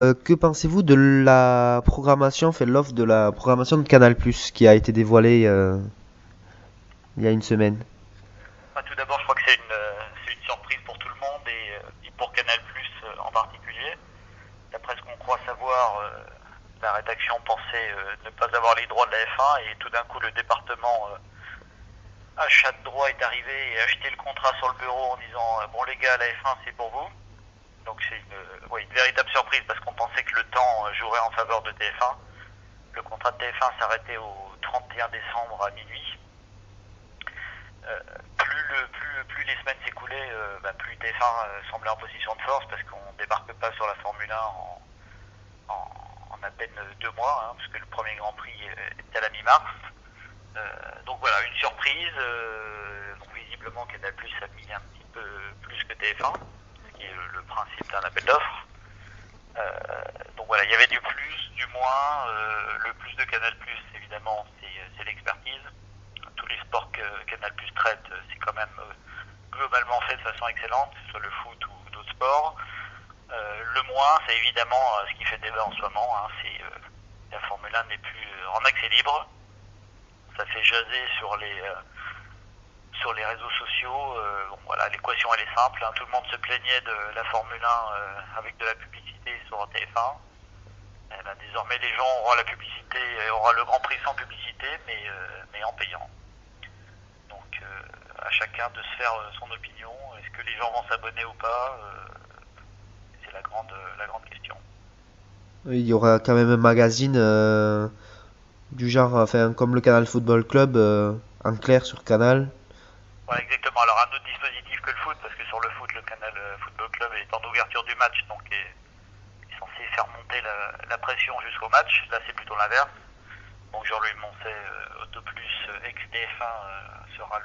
Que pensez-vous de la programmation, fait l'offre de la programmation de Canal+, qui a été dévoilée il y a une semaine? Tout d'abord, je crois que c'est une surprise pour tout le monde et pour Canal en particulier. D'après ce qu'on croit savoir, la rédaction pensait ne pas avoir les droits de la F1 et tout d'un coup le département achat de droits est arrivé et a acheté le contrat sur le bureau en disant bon les gars, la F1 c'est pour vous. Donc c'est une véritable surprise parce qu'on pensait que le temps jouerait en faveur de TF1. Le contrat de TF1 s'arrêtait au 31 décembre à minuit. Euh, plus les semaines s'écoulaient, plus TF1 semblait en position de force parce qu'on ne débarque pas sur la Formule 1 en à peine 2 mois, parce que le premier Grand Prix est à la mi-mars. Donc voilà, une surprise. Donc visiblement Canal Plus a mis un petit peu plus que TF1, ce qui est le principe d'un appel d'offres. Donc voilà, il y avait du plus, du moins. Le plus de Canal Plus, évidemment, c'est l'expertise. Tous les sports que Canal Plus traite, c'est quand même globalement fait de façon excellente, que ce soit le foot ou d'autres sports. Le moins, c'est évidemment ce qui fait débat en ce moment, c'est la Formule 1 n'est plus en accès libre. Ça fait jaser sur les réseaux sociaux. Bon, voilà, l'équation elle est simple. Tout le monde se plaignait de la Formule 1 avec de la publicité sur TF1. Eh ben, désormais, les gens auront la publicité, aura le Grand Prix sans publicité, mais en payant. Donc, à chacun de se faire son opinion. Est-ce que les gens vont s'abonner ou pas C'est la grande question. Oui, il y aura quand même un magazine du genre, enfin, comme le Canal Football Club, en clair sur Canal. Voilà, exactement. Alors, un autre dispositif que le foot, parce que sur le foot, le Canal Football Club est en ouverture du match, donc est censé faire monter la pression jusqu'au match. Là, c'est plutôt l'inverse. Donc Jean-Louis Moncet, Autoplus, ex-TF1, sera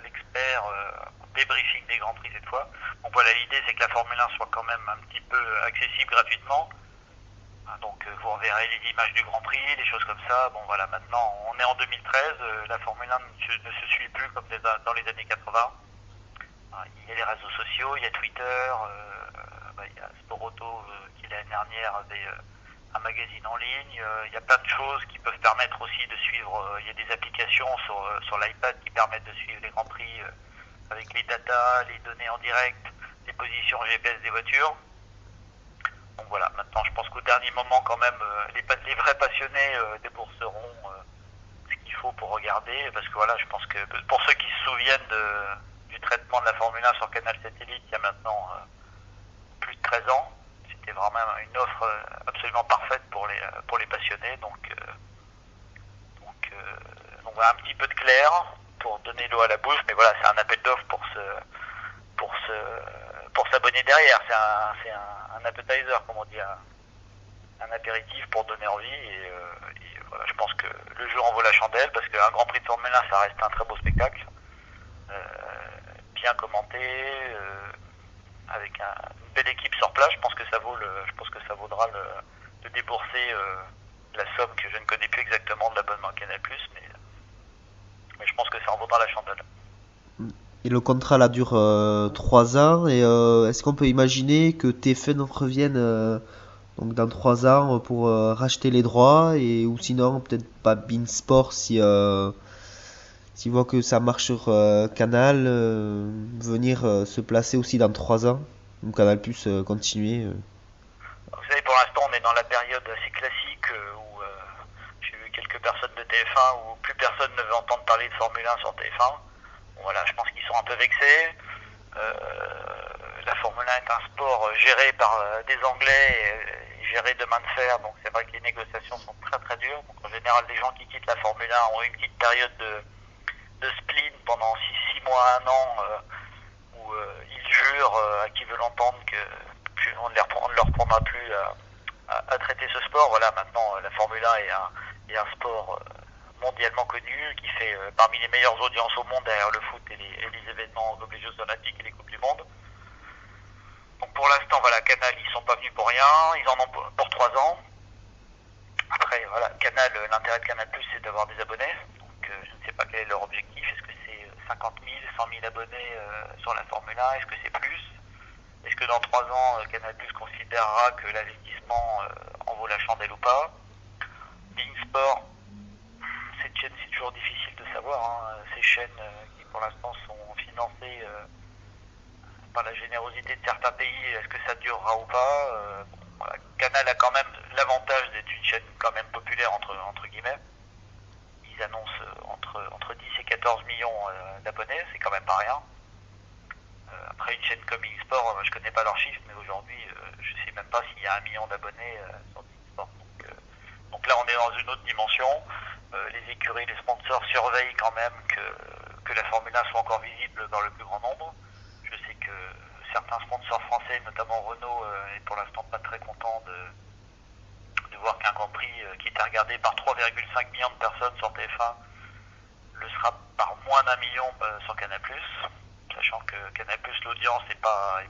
l'expert en débriefing des Grands Prix cette fois. Donc voilà, l'idée c'est que la Formule 1 soit quand même un petit peu accessible gratuitement. Donc vous reverrez les images du Grand Prix, des choses comme ça. Bon voilà, maintenant on est en 2013, la Formule 1 ne se suit plus comme dans les années 80. Il y a les réseaux sociaux, il y a Twitter, il y a Sport Auto qui l'année dernière avait un magazine en ligne. Il y a plein de choses qui peuvent permettre aussi de suivre. Il y a des applications sur l'iPad qui permettent de suivre les grands prix avec les datas, les données en direct, les positions GPS des voitures. Donc voilà, maintenant je pense qu'au dernier moment quand même, les vrais passionnés débourseront ce qu'il faut pour regarder, parce que voilà, je pense que pour ceux qui se souviennent du traitement de la Formule 1 sur Canal Satellite il y a maintenant plus de 13 ans, c'était vraiment une offre absolument parfaite pour les passionnés. Donc voilà, un petit peu de clair pour donner l'eau à la bouche, mais voilà, c'est un appel d'offres pour pour s'abonner derrière. Un appetizer, comme on dit, un apéritif pour donner envie. Et voilà, je pense que le jeu en vaut la chandelle parce qu'un Grand Prix de Formule 1, ça reste un très beau spectacle, euh, bien commenté, avec une belle équipe sur place. Je pense que ça vaudra de débourser la somme que je ne connais plus exactement de l'abonnement Canal+, mais je pense que ça en vaudra la chandelle. Et le contrat là dure 3 ans. Et est-ce qu'on peut imaginer que TF1 revienne donc dans 3 ans pour racheter les droits et ou sinon peut-être pas Beansport si s'il voit que ça marche sur Canal, venir se placer aussi dans 3 ans. Donc Canal plus continuer. Vous savez, pour l'instant, on est dans la période assez classique où j'ai vu quelques personnes de TF1 où plus personne ne veut entendre parler de Formule 1 sur TF1. Bon, voilà, je pense qu'ils sont un peu vexés. La Formule 1 est un sport géré par des Anglais et géré de main de fer, donc c'est vrai que les négociations sont très très dures. Donc en général, les gens qui quittent la Formule 1 ont une petite période de spleen pendant 6 mois, un an, où ils jurent à qui veut l'entendre qu'on ne leur reprendra plus à traiter ce sport. Voilà, maintenant la Formule 1 est un sport mondialement connu qui fait parmi les meilleures audiences au monde derrière le foot et les événements comme les Jeux Olympiques et les Coupes du Monde. Donc pour l'instant, voilà, Canal, ils sont pas venus pour rien, ils en ont pour 3 ans. Après, voilà, Canal, l'intérêt de Canal+, c'est d'avoir des abonnés. Donc je ne sais pas quel est leur objectif. Est-ce que c'est 50 000, 100 000 abonnés sur la Formule 1? Est-ce que c'est plus? Est-ce que dans 3 ans, Canal+ considérera que l'investissement en vaut la chandelle ou pas? Bein Sport, cette chaîne, c'est toujours difficile de savoir. Hein. Ces chaînes qui pour l'instant sont financées par la générosité de certains pays, est-ce que ça durera ou pas? Voilà. Canal a quand même l'avantage d'être une chaîne quand même populaire entre guillemets. Ils annoncent entre 10 et 14 millions d'abonnés, c'est quand même pas rien. Après une chaîne comme Bein Sport, je connais pas leurs chiffres, mais aujourd'hui je sais même pas s'il y a 1 million d'abonnés sur Bein Sport. Donc là on est dans une autre dimension. Les écuries, les sponsors surveillent quand même que la Formule 1 soit encore visible dans le plus grand nombre. Je sais que certains sponsors français, notamment Renault, est pour l'instant pas très content de voir qu'un Grand Prix qui était regardé par 3,5 millions de personnes sur TF1 le sera par moins d'1 million sur Canal+, sachant que Canal+, l'audience n'est pas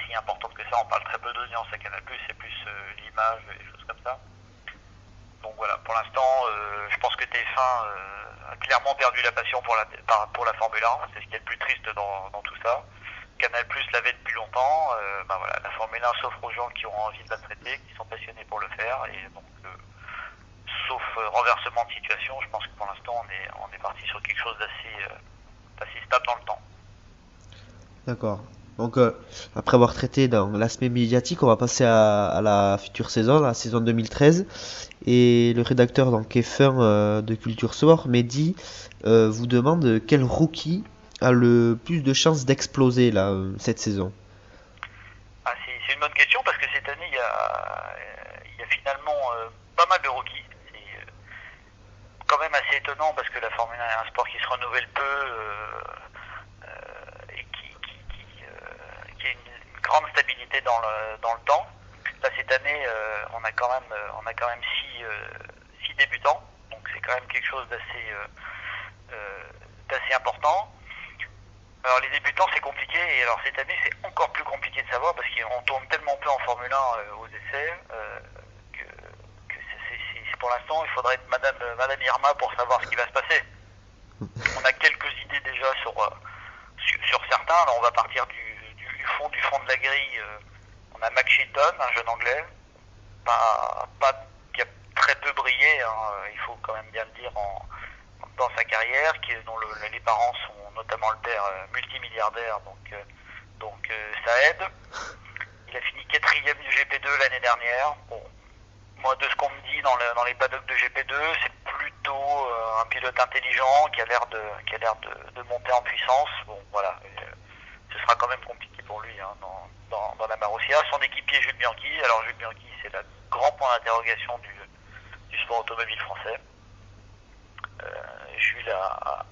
si importante que ça. On parle très peu d'audience à Canal+, c'est plus l'image et des choses comme ça. Donc voilà, pour l'instant, je pense que TF1 a clairement perdu la passion pour la Formule 1. C'est ce qui est le plus triste dans tout ça. Canal+ l'avait depuis longtemps. Voilà, la Formule 1 s'offre aux gens qui ont envie de la traiter, qui sont passionnés pour le faire. Et donc, sauf renversement de situation, je pense que pour l'instant, on est parti sur quelque chose d'assez stable dans le temps. D'accord. Donc, après avoir traité dans l'aspect médiatique, on va passer à la future saison, la saison 2013. Et le rédacteur donc F1 de Culture Sport, Mehdi, vous demande quel rookie a le plus de chances d'exploser là, cette saison. C'est une bonne question parce que cette année, il y a finalement pas mal de rookies. C'est quand même assez étonnant parce que la Formule 1 est un sport qui se renouvelle peu et qui a une grande stabilité dans le temps. Là, cette année, on a quand même 6 débutants, donc c'est quand même quelque chose d'assez important. Alors les débutants c'est compliqué, et alors cette année c'est encore plus compliqué de savoir parce qu'on tourne tellement peu en Formule 1 aux essais que c'est pour l'instant il faudrait être Madame Irma pour savoir ce qui va se passer. On a quelques idées déjà sur certains. Alors on va partir du fond de la grille. On a Max Chilton, un jeune anglais, qui a très peu brillé, hein, il faut quand même bien le dire dans sa carrière, dont les parents sont notamment le père multimilliardaire, donc ça aide. Il a fini 4e du GP2 l'année dernière. Bon, moi de ce qu'on me dit dans les paddocks de GP2, c'est plutôt un pilote intelligent qui a l'air de monter en puissance. Bon voilà, ce sera quand même compliqué pour lui hein, dans la Marussia. Son équipier Jules Bianchi. Alors Jules Bianchi c'est le grand point d'interrogation du sport automobile français. Jules a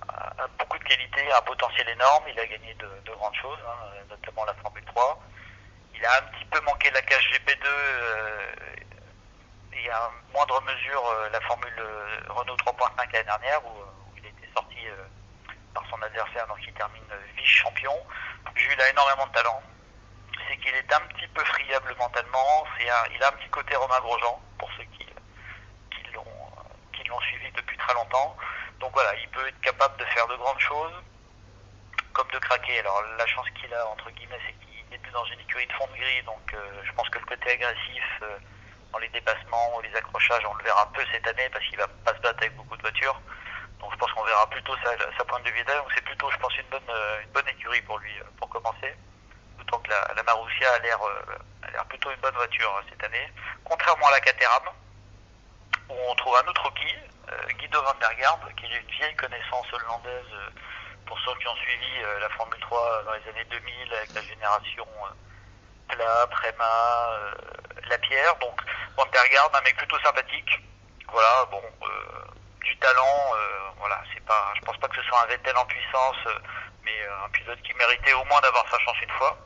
beaucoup de qualités, un potentiel énorme, il a gagné de grandes choses, hein, notamment la Formule 3. Il a un petit peu manqué la cage GP2 et à moindre mesure la Formule Renault 3.5 l'année dernière où il a été sorti par son adversaire, donc il termine vice-champion. Jules a énormément de talent, c'est qu'il est un petit peu friable mentalement, il a un petit côté Romain Grosjean pour ceux qui l'ont suivi depuis très longtemps. Donc voilà, il peut être capable de faire de grandes choses, comme de craquer. Alors la chance qu'il a, entre guillemets, c'est qu'il débute dans une écurie de fond de grille, donc je pense que le côté agressif dans les dépassements ou les accrochages, on le verra peu cette année parce qu'il va pas se battre avec beaucoup de voitures. Donc je pense qu'on verra plutôt sa pointe de vitesse. Donc c'est plutôt, je pense, une bonne écurie pour lui pour commencer. D'autant que la Marussia a l'air plutôt une bonne voiture cette année. Contrairement à la Caterham, où on trouve un autre rookie, Guido van der Garde, qui est une vieille connaissance hollandaise pour ceux qui ont suivi la Formule 3 dans les années 2000 avec la génération Pla, Prema, Lapierre. Donc van der Garde, un mec plutôt sympathique. Voilà, bon, du talent, voilà, je pense pas que ce soit un Vettel en puissance, mais un pilote qui méritait au moins d'avoir sa chance une fois.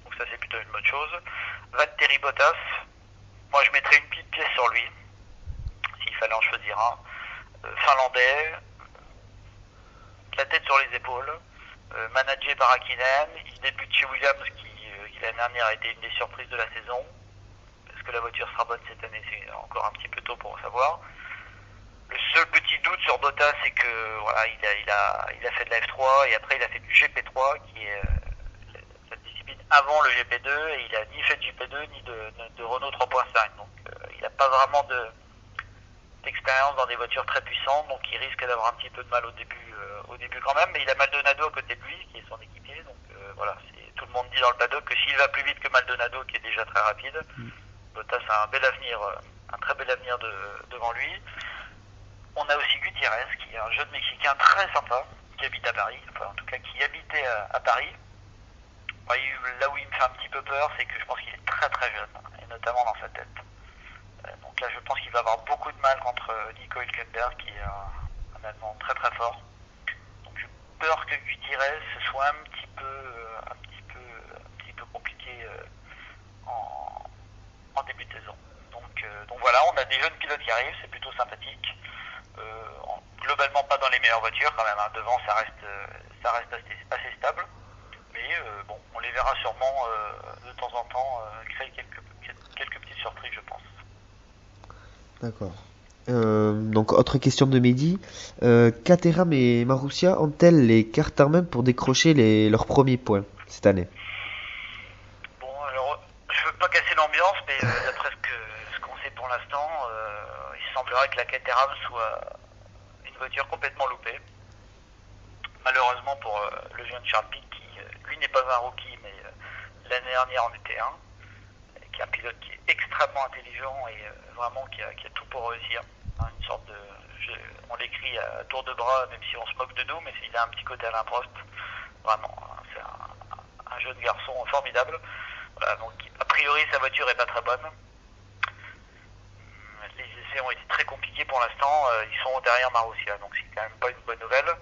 Donc ça c'est plutôt une bonne chose. Valtteri Bottas, moi je mettrais une petite pièce sur lui, s'il fallait en choisir un. Finlandais, la tête sur les épaules, managé par Hakkinen. Il débute chez Williams qui l'année dernière a été une des surprises de la saison. Est-ce que la voiture sera bonne cette année? C'est encore un petit peu tôt pour savoir. Le seul petit doute sur Bottas, c'est que voilà, il a fait de la F3 et après il a fait du GP3 qui est la avant le GP2 et il a ni fait de GP2 ni de Renault 3.5. Donc il n'a pas vraiment d'expérience dans des voitures très puissantes, donc il risque d'avoir un petit peu de mal au début quand même. Mais il a Maldonado à côté de lui, qui est son équipier. Donc voilà, tout le monde dit dans le paddock que s'il va plus vite que Maldonado, qui est déjà très rapide, Bottas a un bel avenir, un très bel avenir devant lui. On a aussi Gutiérrez, qui est un jeune Mexicain très sympa, qui habite à Paris, enfin en tout cas qui habitait à Paris. Là où il me fait un petit peu peur, c'est que je pense qu'il est très très jeune, et notamment dans sa tête. Donc là, je pense qu'il va avoir beaucoup de mal contre Nico Hülkenberg, qui est un Allemand très très fort. Donc j'ai peur que Gutiérrez soit un petit peu compliqué en début de saison. Donc voilà, on a des jeunes pilotes qui arrivent, c'est plutôt sympathique. Globalement pas dans les meilleures voitures quand même, hein. Devant ça reste assez stable. Mais bon, on les verra sûrement de temps en temps créer quelques petites surprises, je pense. D'accord. Donc, autre question de Mehdi. Caterham et Marussia ont-elles les cartes en main pour décrocher leurs premiers points cette année? Bon, alors, je veux pas casser l'ambiance, mais d'après ce qu'on sait pour l'instant, il semblerait que la Caterham soit une voiture complètement loupée. Malheureusement pour le jeune Charles Pic, qui lui n'est pas un rookie, mais l'année dernière en était un, qui est un pilote qui est extrêmement intelligent et vraiment qui a tout pour réussir. Hein, une sorte de, on l'écrit à tour de bras, même si on se moque de nous, mais il a un petit côté Alain Prost. Vraiment, hein, c'est un jeune garçon formidable. Voilà, donc a priori sa voiture est pas très bonne. Les essais ont été très compliqués pour l'instant. Ils sont derrière Marussia, donc c'est quand même pas une bonne nouvelle.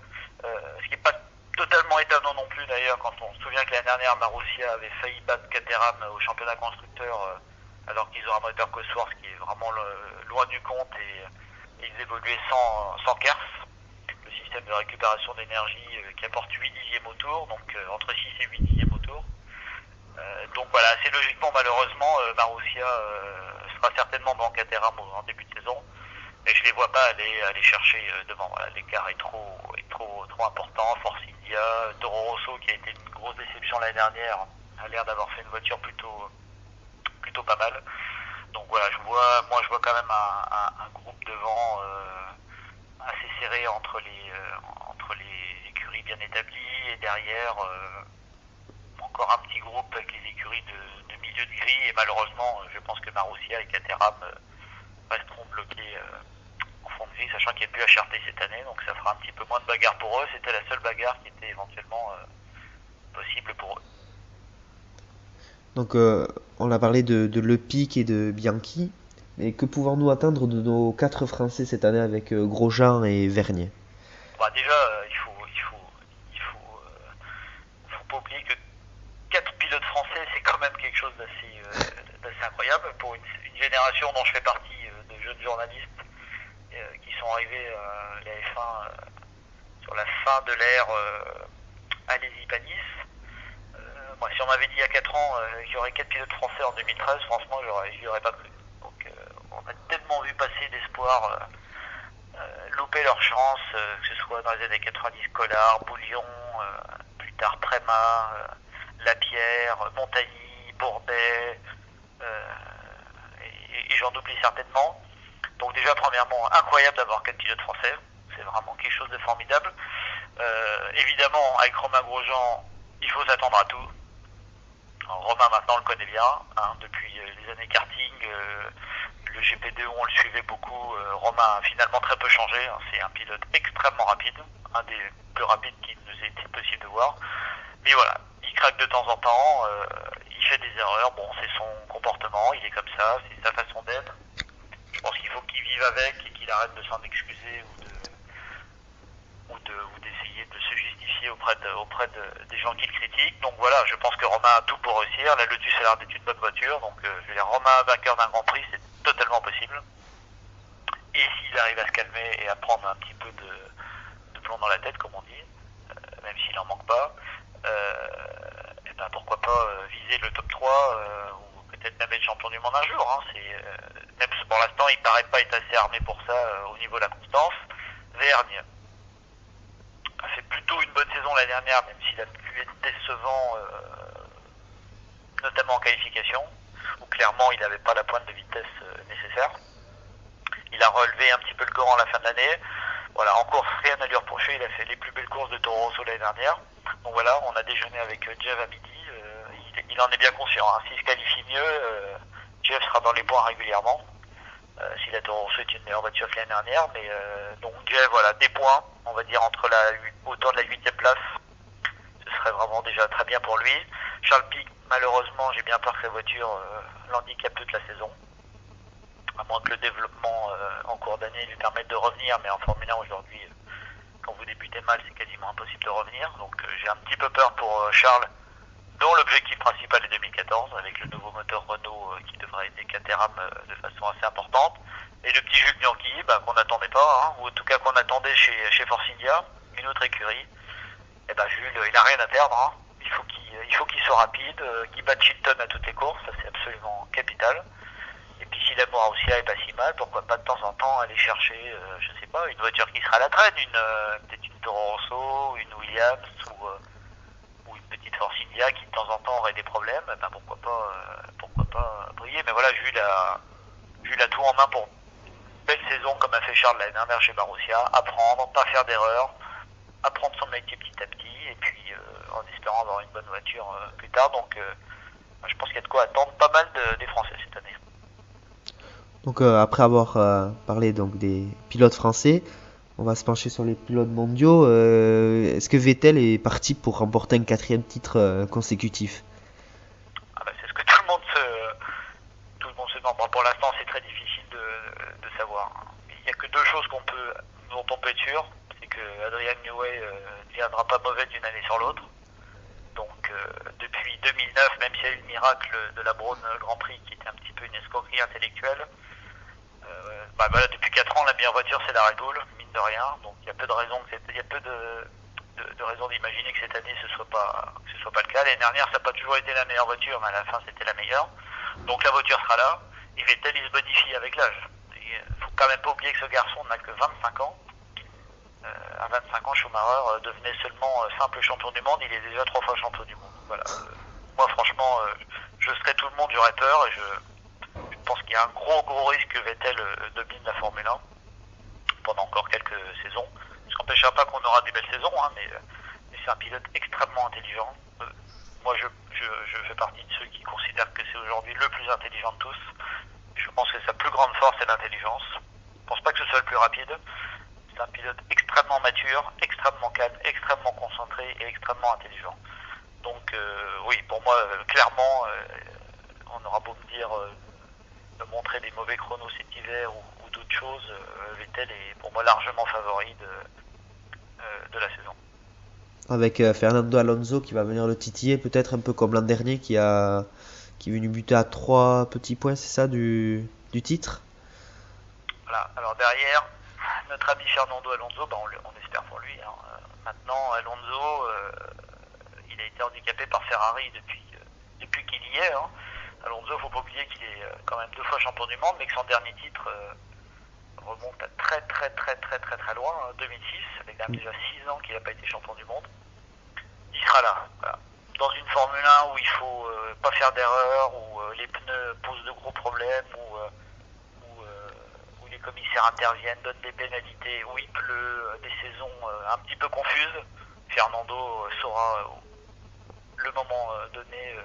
Ce qui n'est pas totalement étonnant non plus d'ailleurs, quand on se souvient que l'année dernière Marussia avait failli battre Caterham au championnat constructeur alors qu'ils ont un moteur Cosworth qui est vraiment loin du compte et ils évoluaient sans KERS, le système de récupération d'énergie qui apporte 8 dixièmes au tour, donc entre 6 et 8 dixièmes au tour. Donc voilà, assez logiquement malheureusement Marussia sera certainement dans Caterham en début de saison. Mais je les vois pas aller chercher devant. Voilà, l'écart est trop important. Force India, Toro Rosso qui a été une grosse déception l'année dernière, a l'air d'avoir fait une voiture plutôt pas mal. Donc voilà, je vois quand même un groupe devant assez serré entre les écuries bien établies et derrière encore un petit groupe avec les écuries de milieu de grille et malheureusement je pense que Marussia et Caterham resteront bloqués en fond de grille, sachant qu'il n'y a plus HRT cette année, donc ça fera un petit peu moins de bagarre pour eux. C'était la seule bagarre qui était éventuellement possible pour eux. Donc, on a parlé de Le Pic et de Bianchi, mais que pouvons-nous attendre de nos 4 Français cette année avec Grosjean et Vergne? Bah déjà, faut pas oublier que 4 pilotes français, c'est quand même quelque chose d'assez incroyable pour une génération dont je fais partie de jeunes journalistes qui sont arrivés à la F1 sur la fin de l'ère Alési-Panis. Moi, si on m'avait dit il y a 4 ans qu'il y aurait 4 pilotes français en 2013, franchement, j'y aurais pas cru. Donc, on a tellement vu passer d'espoir louper leur chance, que ce soit dans les années 90, Collard, Bouillon, plus tard Préma, Lapierre, Montagny, Bourdais, et j'en oublie certainement. Donc déjà, premièrement, incroyable d'avoir 4 pilotes français. C'est vraiment quelque chose de formidable. Évidemment, avec Romain Grosjean, il faut s'attendre à tout. Alors, Romain, maintenant, on le connaît bien. Hein, depuis les années karting, le GP2 où on le suivait beaucoup, Romain a finalement très peu changé. Hein, c'est un pilote extrêmement rapide, un des plus rapides qu'il nous ait été possible de voir. Mais voilà, il craque de temps en temps, il fait des erreurs. Bon, c'est son comportement, il est comme ça, c'est sa façon d'être. Je pense qu'il faut qu'il vive avec et qu'il arrête de s'en excuser ou d'essayer de se justifier auprès des gens qui le critiquent. Donc voilà, je pense que Romain a tout pour réussir. La Lotus a l'air d'être une bonne voiture, donc je veux dire, Romain vainqueur d'un Grand Prix, c'est totalement possible. Et s'il arrive à se calmer et à prendre un petit peu de plomb dans la tête, comme on dit, même s'il n'en manque pas, et ben pourquoi pas viser le top 3 ou peut-être même être champion du monde un jour. Hein. Même si pour l'instant il paraît pas être assez armé pour ça au niveau de la constance. Vergne a fait plutôt une bonne saison l'année dernière, même s'il a pu être décevant notamment en qualification, où clairement il n'avait pas la pointe de vitesse nécessaire. Il a relevé un petit peu le gant à la fin de l'année. Voilà, en course, rien à lui reprocher, il a fait les plus belles courses de Toro Rosso l'année dernière. Donc voilà, on a déjeuné avec Jeff à midi, il en est bien conscient. Hein. S'il se qualifie mieux, Jeff sera dans les points régulièrement. Si la Toro Rosso est une meilleure voiture que l'année dernière, mais donc Jeff, voilà, des points, on va dire autour de la 8e place, ce serait vraiment déjà très bien pour lui. Charles Pic, malheureusement, j'ai bien peur que sa voiture l'handicape toute la saison, à moins que le développement en cours d'année lui permette de revenir, mais en Formule 1 aujourd'hui, quand vous débutez mal, c'est quasiment impossible de revenir, donc j'ai un petit peu peur pour Charles, dont l'objectif principal est 2014, avec le nouveau moteur Renault qui devrait aider Caterham de façon assez importante, et le petit Jules Bianchi, qu'on n'attendait pas, hein, ou en tout cas qu'on attendait chez Force India, une autre écurie. Et Jules, il n'a rien à perdre, hein. Il faut qu'il soit rapide, qu'il batte Chilton à toutes les courses, ça c'est absolument capital. Et puis si la Marussia est pas si mal, pourquoi pas de temps en temps aller chercher, je sais pas, une voiture qui sera à la traîne, peut-être une Toro Rosso, une Williams ou une petite Force India qui de temps en temps aurait des problèmes, pourquoi pas briller. Mais voilà, Jules a tout en main pour une belle saison comme a fait Charles l'année dernière chez Marussia, apprendre, pas faire d'erreurs, apprendre son métier petit à petit, et puis en espérant avoir une bonne voiture plus tard. Donc je pense qu'il y a de quoi attendre pas mal des Français cette année. Donc après avoir parlé donc des pilotes français, on va se pencher sur les pilotes mondiaux. Est-ce que Vettel est parti pour remporter un 4e titre consécutif? C'est ce que tout le monde se demande. Bon, pour l'instant, c'est très difficile de savoir. Il n'y a que deux choses dont on peut être sûr, c'est que Adrian Newey ne viendra pas mauvais d'une année sur l'autre. Donc depuis 2009, même s'il y a eu le miracle de la Braun Grand Prix qui était un petit peu une escroquerie intellectuelle, depuis 4 ans la meilleure voiture c'est la Red Bull, mine de rien. Donc il y a peu de raisons d'imaginer que cette année ce soit pas le cas. L'année dernière ça n'a pas toujours été la meilleure voiture, mais à la fin c'était la meilleure. Donc la voiture sera là. Et Vettel il se modifie avec l'âge. Il faut quand même pas oublier que ce garçon n'a que 25 ans. À 25 ans, Schumacher devenait seulement simple champion du monde. Il est déjà 3 fois champion du monde. Voilà. Moi, franchement, je serais tout le monde, j'aurais peur. Et je pense qu'il y a un gros risque que Vettel domine la Formule 1 pendant encore quelques saisons. Ce qui n'empêchera pas qu'on aura des belles saisons, hein, mais c'est un pilote extrêmement intelligent. Moi, je fais partie de ceux qui considèrent que c'est aujourd'hui le plus intelligent de tous. Je pense que sa plus grande force, c'est l'intelligence. Je ne pense pas que ce soit le plus rapide. C'est un pilote extrêmement mature, extrêmement calme, extrêmement concentré et extrêmement intelligent. Donc oui, pour moi, clairement, on aura beau me dire de montrer des mauvais chronos cet hiver ou d'autres choses, Vettel est pour moi largement favori de la saison. Avec Fernando Alonso qui va venir le titiller, peut-être un peu comme l'an dernier qui est venu buter à 3 petits points, c'est ça, du titre. Voilà, alors derrière, notre ami Fernando Alonso, on espère pour lui. Hein. Maintenant, Alonso, il a été handicapé par Ferrari depuis qu'il y est. Hein. Alonso, il ne faut pas oublier qu'il est quand même 2 fois champion du monde, mais que son dernier titre remonte à très loin, hein, 2006, avec déjà 6 ans qu'il n'a pas été champion du monde. Il sera là. Voilà. Dans une Formule 1 où il faut pas faire d'erreur, où les pneus posent de gros problèmes, où les commissaires interviennent, donnent des pénalités, où il pleut, des saisons un petit peu confuses, Fernando saura le moment donné,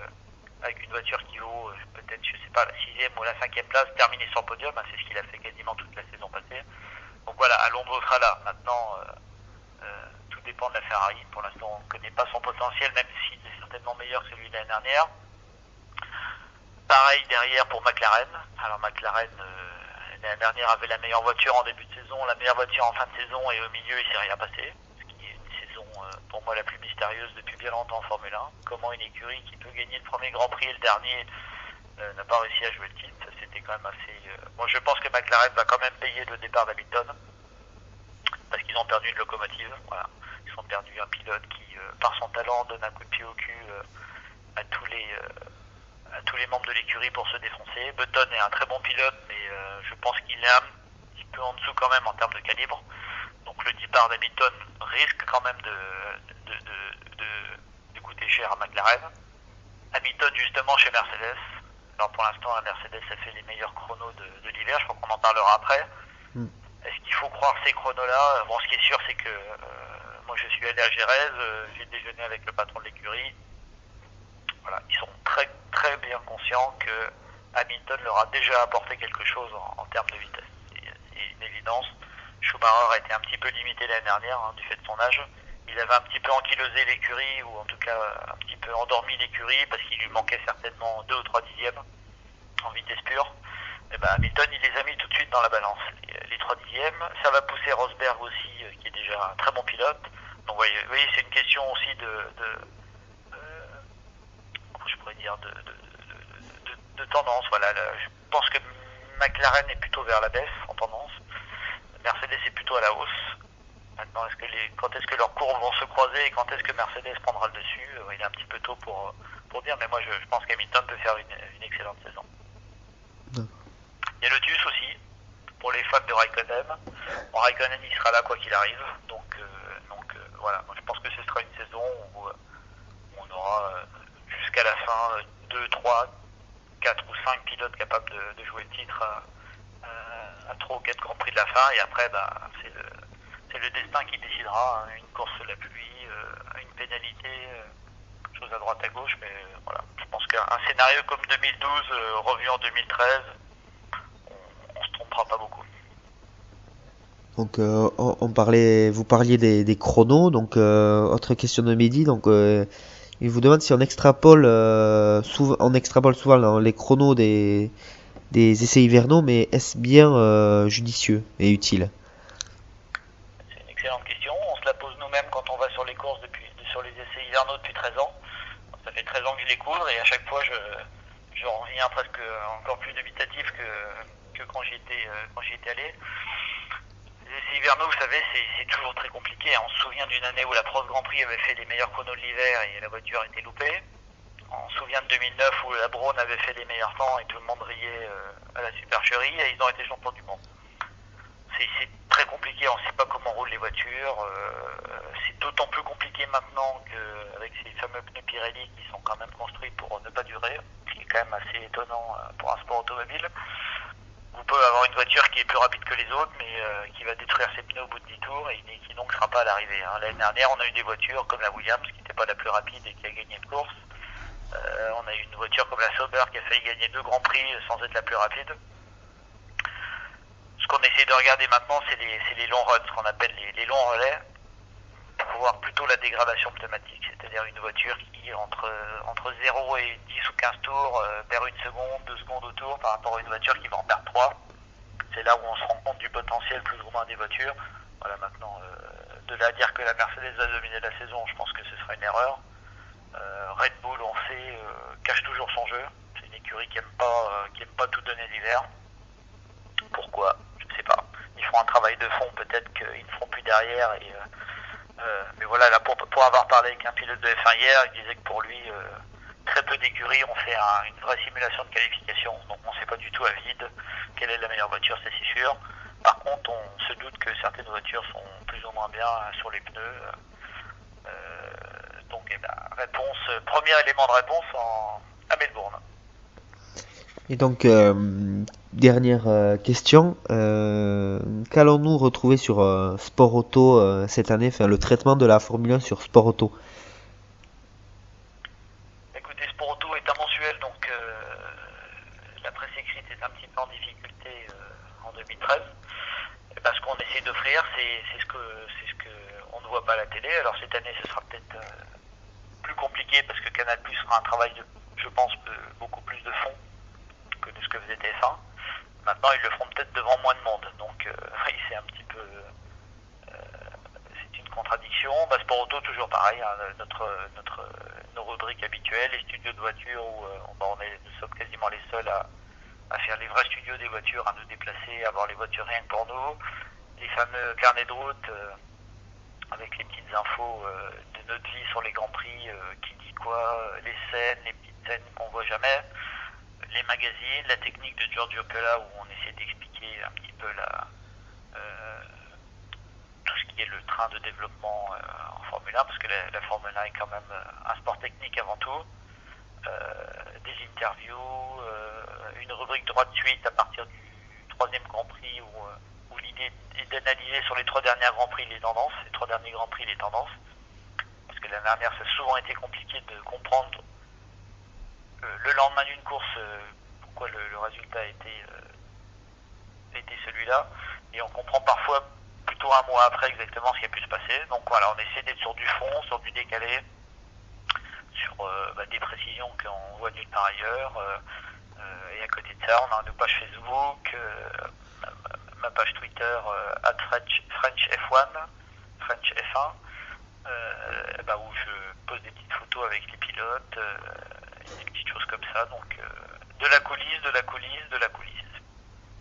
avec une voiture qui vaut peut-être, je sais pas, la 6e ou la 5e place, terminer sur le podium, hein, c'est ce qu'il a fait quasiment toute la saison passée. Donc voilà, Alonso sera là. Maintenant, tout dépend de la Ferrari. Pour l'instant, on ne connaît pas son potentiel, même s'il est certainement meilleur que celui de l'année dernière. Pareil derrière pour McLaren. Alors McLaren, l'année dernière avait la meilleure voiture en début de saison, la meilleure voiture en fin de saison, et au milieu il ne s'est rien passé. Ce qui est une saison pour moi la plus mystérieuse depuis bien longtemps en Formule 1. Comment une écurie qui peut gagner le premier Grand Prix et le dernier n'a pas réussi à jouer le titre, c'était quand même assez... Moi je pense que McLaren va quand même payer le départ d'Hamilton, parce qu'ils ont perdu une locomotive. Voilà. Ils ont perdu un pilote qui, par son talent, donne un coup de pied au cul à tous les membres de l'écurie pour se défoncer. Button est un très bon pilote, mais je pense qu'il est un petit peu en dessous quand même en termes de calibre. Donc le départ d'Hamilton risque quand même de coûter cher à McLaren. Hamilton justement chez Mercedes. Alors pour l'instant, la Mercedes a fait les meilleurs chronos de l'hiver, je crois qu'on en parlera après. Mm. Est-ce qu'il faut croire ces chronos-là? Bon, ce qui est sûr, c'est que moi je suis allé à Jerez, j'ai déjeuné avec le patron de l'écurie. Voilà, ils sont très très bien conscients que Hamilton leur a déjà apporté quelque chose en termes de vitesse. C'est une évidence. Schumacher a été un petit peu limité l'année dernière du fait de son âge. Il avait un petit peu ankylosé l'écurie, ou en tout cas un petit peu endormi l'écurie, parce qu'il lui manquait certainement 2 ou 3 dixièmes en vitesse pure. Et ben Hamilton, il les a mis tout de suite dans la balance. Les 3 dixièmes, ça va pousser Rosberg aussi, qui est déjà un très bon pilote. Donc vous voyez, c'est une question aussi comment je pourrais dire, de tendance. Voilà, je pense que McLaren est plutôt vers la baisse en tendance. Mercedes est plutôt à la hausse. Maintenant, quand est-ce que leurs courbes vont se croiser et quand est-ce que Mercedes prendra le dessus, il est un petit peu tôt pour dire, mais moi je pense qu'Hamilton peut faire une excellente saison. Il y a le TUS aussi, pour les fans de Raikkonen. Bon, Raikkonen il sera là quoi qu'il arrive, donc voilà, moi, je pense que ce sera une saison où on aura jusqu'à la fin 2, 3, 4 ou 5 pilotes capables de jouer le titre à 3 ou 4 Grands Prix de la fin, et après c'est le destin qui décidera, une course sous la pluie, une pénalité, chose à droite à gauche, mais voilà, je pense qu'un scénario comme 2012 revu en 2013, on se trompera pas beaucoup. Donc vous parliez des chronos, donc autre question de midi, donc il vous demande si on extrapole souvent les chronos des essais hivernaux, mais est-ce bien judicieux et utile? C'est une excellente question, on se la pose nous-mêmes quand on va sur les courses sur les essais hivernaux depuis 13 ans. Ça fait 13 ans que je les couvre et à chaque fois je reviens presque encore plus dubitatif que quand j'y étais allé. Les essais hivernaux, vous savez, c'est toujours très compliqué. On se souvient d'une année où la Prost Grand Prix avait fait les meilleurs chronos de l'hiver et la voiture était loupée. On se souvient de 2009 où la Braun avait fait les meilleurs temps et tout le monde riait à la supercherie et ils ont été champions du monde. C'est très compliqué, on ne sait pas comment roulent les voitures. C'est d'autant plus compliqué maintenant qu'avec ces fameux pneus Pirelli qui sont quand même construits pour ne pas durer, ce qui est quand même assez étonnant pour un sport automobile. Vous pouvez avoir une voiture qui est plus rapide que les autres, mais qui va détruire ses pneus au bout de 10 tours et qui donc ne sera pas à l'arrivée. L'année dernière, on a eu des voitures comme la Williams qui n'était pas la plus rapide et qui a gagné une course. On a eu une voiture comme la Sauber qui a failli gagner 2 grands prix sans être la plus rapide. Ce qu'on essaie de regarder maintenant, c'est les longs runs, ce qu'on appelle les longs relais, pour voir plutôt la dégradation pneumatique, c'est-à-dire une voiture qui, entre 0 et 10 ou 15 tours, perd 1 seconde, 2 secondes au tour, par rapport à une voiture qui va en perdre 3. C'est là où on se rend compte du potentiel plus ou moins des voitures. Voilà, maintenant, de là à dire que la Mercedes va dominer la saison, je pense que ce sera une erreur. Red Bull, on sait, cache toujours son jeu. C'est une écurie qui aime pas tout donner l'hiver. Pourquoi? Je ne sais pas. Ils feront un travail de fond, peut-être qu'ils ne feront plus derrière. Mais voilà, là, pour avoir parlé avec un pilote de F1 hier, il disait que pour lui, très peu d'écuries ont fait une vraie simulation de qualification. Donc on ne sait pas du tout à vide quelle est la meilleure voiture, c'est sûr. Par contre, on se doute que certaines voitures sont plus ou moins bien sur les pneus. Donc, premier élément de réponse à Melbourne. Et donc, dernière question, qu'allons-nous retrouver sur Sport Auto cette année, enfin le traitement de la Formule 1 sur Sport Auto? Écoutez, Sport Auto est un mensuel, donc la presse écrite est un petit peu en difficulté en 2013. Parce qu'on essaie d'offrir, c'est ce que on ne voit pas à la télé. Alors cette année, ce sera peut-être plus compliqué parce que Canal+ fera un travail je pense, beaucoup plus de fond que de ce que faisait TF1. Maintenant, ils le feront peut-être devant moins de monde. Donc, oui, c'est un petit peu... c'est une contradiction. Sport Auto, toujours pareil. Nos rubriques habituelles, les studios de voitures où nous sommes quasiment les seuls à faire les vrais studios des voitures, à nous déplacer, à avoir les voitures rien que pour nous. Les fameux carnets de route avec les petites infos de notre vie sur les Grands Prix, qui dit quoi, les scènes, les petites scènes qu'on voit jamais. Les magazines, la technique de Giorgio Pella où on essaie d'expliquer un petit peu tout ce qui est le train de développement en Formule 1, parce que la Formule 1 est quand même un sport technique avant tout. des interviews, une rubrique droit de suite à partir du troisième Grand Prix où l'idée est d'analyser sur les 3 derniers Grands Prix les tendances, parce que l'année dernière ça a souvent été compliqué de comprendre le lendemain d'une course pourquoi le résultat a été celui-là, et on comprend parfois plutôt un mois après exactement ce qui a pu se passer. Donc voilà, on essaie d'être sur du fond, sur du décalé, sur des précisions qu'on voit nulle part ailleurs. Et à côté de ça, on a nos pages Facebook, ma page Twitter French F1, où je pose des petites photos avec les pilotes, des petites choses comme ça. Donc de la coulisse.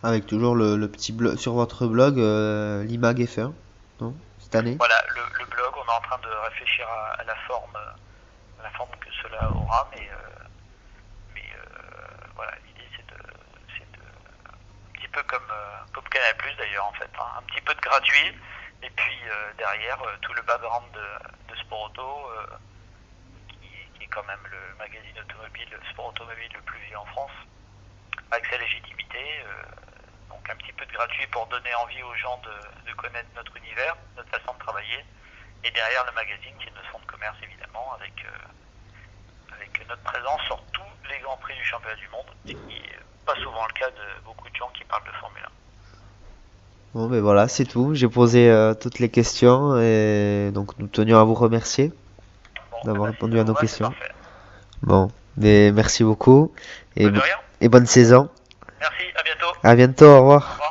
Avec toujours le petit blog sur votre blog, l'IMAG F1, non? Cette année? Voilà, le blog, on est en train de réfléchir à la forme que cela aura, mais voilà, l'idée c'est de un petit peu comme Canal Plus d'ailleurs en fait, hein, un petit peu de gratuit, et puis derrière tout le background de Sport Auto, qui est quand même le magazine automobile, sport automobile le plus vu en France, avec sa légitimité. Donc un petit peu de gratuit pour donner envie aux gens de connaître notre univers, notre façon de travailler, et derrière le magazine qui est notre fonds de commerce évidemment, avec notre présence sur tous les grands prix du championnat du monde, et qui n'est pas souvent le cas de beaucoup de gens qui parlent de Formule 1. Bon, ben voilà, c'est tout. J'ai posé toutes les questions et donc nous tenions à vous remercier d'avoir répondu à nos questions. Bon, mais merci beaucoup et bonne saison. Merci, à bientôt. À bientôt, au revoir.